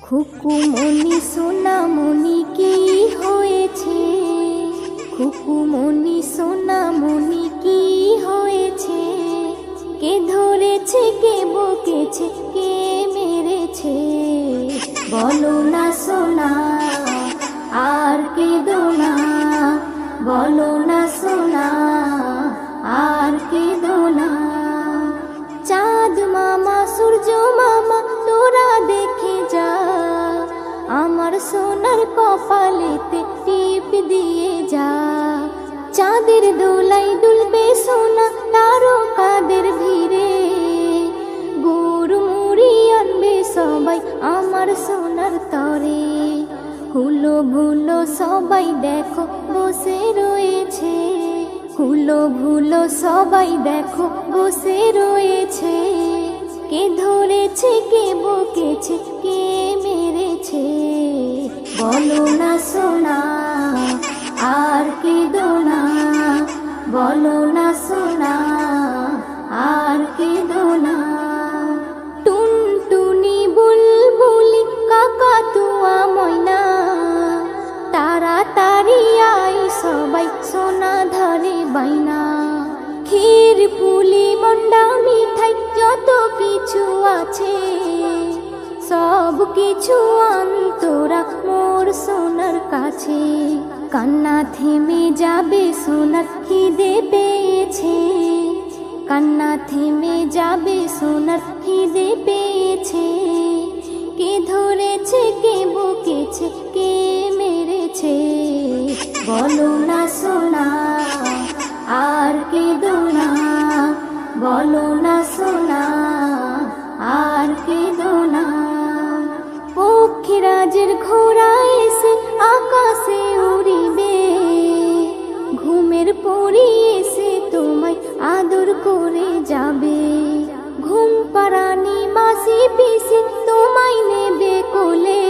খুকুমনি সোনামনি কি হয়েছে? খুকুমনি সোনামনি কি হয়েছে? কে ধরেছে, কে বকেছে, কে মেরেছে? বলো না সোনা, আর কেঁদো না। বলো না সোনা, আর কেঁদো না। চাঁদ মামা, সূর্য মামা, তোরা দেখে যা, আমার সোনার কপালেতে টিপ দিয়ে যা। চাঁদের দোলাই দুলবে সোনা তারকাদের ভিড়ে, গুড় মুড়ি আনবে সবাই আমার সোনার তরে। হুলো ভুলো সবাই দেখো বসে রয়েছে, হুলো ভুলো সবাই দেখো বসে রয়েছে। কে ধরেছে, কে বকেছে, কে মেরেছে? বলো না সোনা, আর কেঁদো না। বলো না সোনা, আর কেঁদো না। টুনটুনি, বুলবুলি, কাকাতুয়া, ময়না, তাড়াতাড়ি আই সবাই সোনা ধরে বাইনা। ক্ষীর পুলি মন্ডা মিঠাই যত কিছু আছে, সব কিছু আন্তরা মোর সোনার কাছে। কান্না থেমে যাবে সোনার খিদে পেয়েছে, কান্না থেমে যাবে সোনার খিদে পেয়েছে। কে ধরেছে, কে বকেছে, কে মেরেছে? বলো না সোনা, আর কেঁদো না। বলো না সোনা, আর কেঁদো না। পক্ষীরাজের ঘোড়া এসে আকাশে উড়িবে, ঘুমের পরি এসে তোমায় আদর করে যাবে। ঘুম পাড়ানি মাসি পিসি তোমায় নেবে কোলে,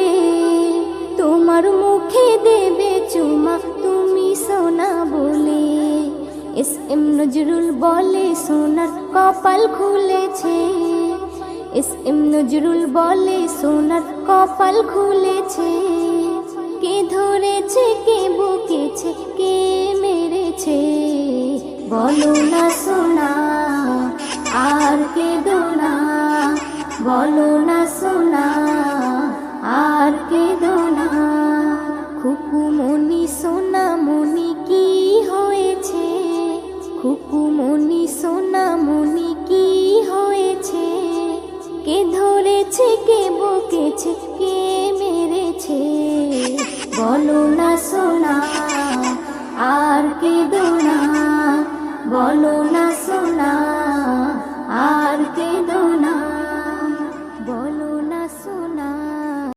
তোমার মুখে দেবে চুমা তুমি সোনা বলে। এস এম নজরুল বলে সোনার কপাল খুলেছে, এস এম নজরুল বলে সোনার কপাল খুলেছে। কে ধরেছে, কে বকেছে, কে মেরেছে? বলো না সোনা, আর কেঁদো না। বলো না সোনা, আর কেঁদো না। খুকুমনি সোনামনি কি হয়েছে? খুকুমনি সোনামনি কি হয়েছে? কে ধরেছে, কে বকেছে, কে মেরেছে? বলো না সোনা, আর কেঁদো না। বলো না।